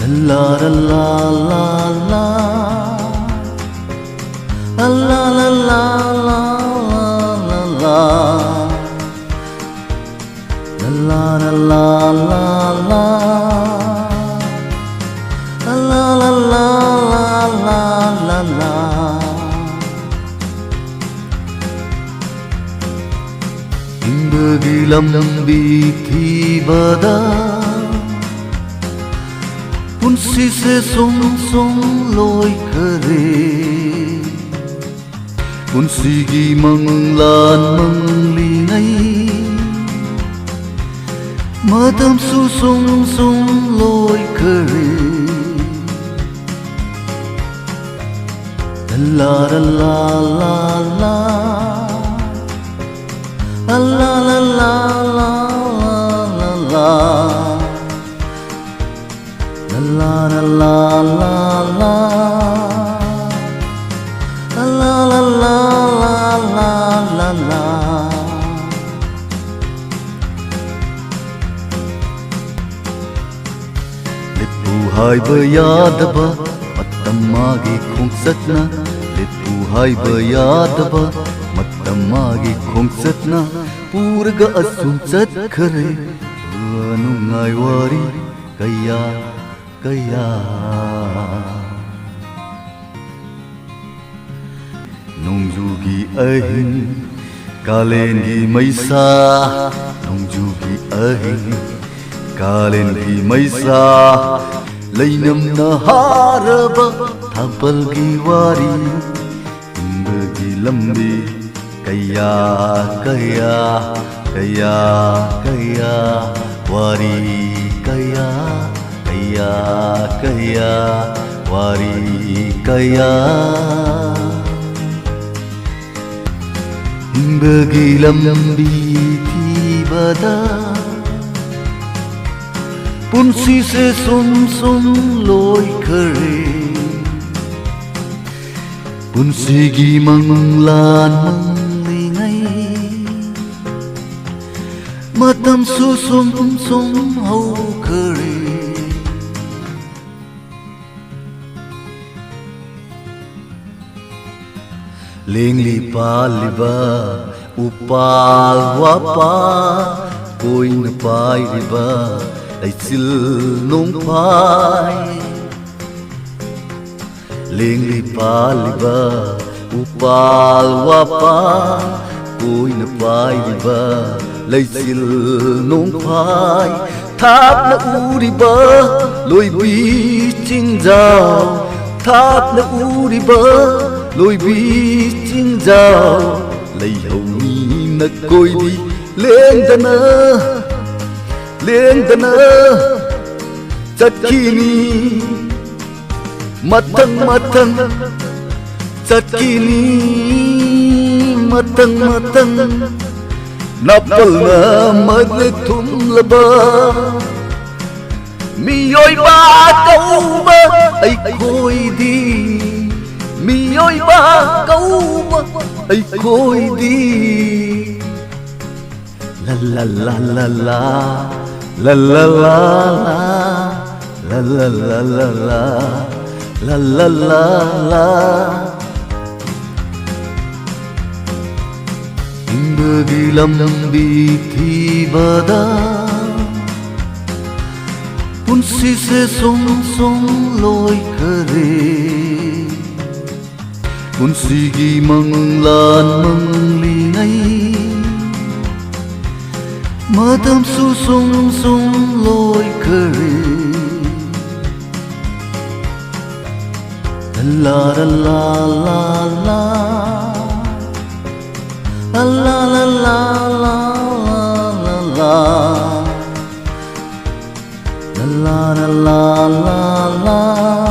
La la la la la la la la la la la la la la la Bagi lambi thibada punsi se song song loi kare punsi gi manglan mangli ngai madam su song song loi kare la la la la la la la la la la la la la la la la Lipu hai bayadaba matamagi khongsatna Lipu hai bayadaba matamagi khongsatna purga asum chat khare nungai wari kaya kaya nongjugi ahin kalen gi maisa nongjugi ahin kalen gi maisa leinam na haraba thapal gi wari bagi lambi kaya kaya kaya kaya wari kaya kaya kaya wari kaya bagi lambi thibada punsi se sum sum loi kare punsi gi manglan mangli ngai matam su sum sum hau kare Ling li pa liba upal wapa koin pai liba ai sil nong pai Ling li pa liba upal wapa koin pai liba lai sil nong pai tháp na uri ba loi bi ching jao tháp na uri ba lôi bi chinh dao lấy hầu ni na coi đi lên đana chặt khi ni matang chặt khi ni matang napal na madle thum laba mi oi ba câu ba ai coi đi mi ơi ba câu ấy khôi đi la la la la la la la la la la la la la la la la bagi lambi thibada punsi se song song loi kare punsi gi manglan mangli ngai madam su song song loi kare la la la la la la la la la la la la la la la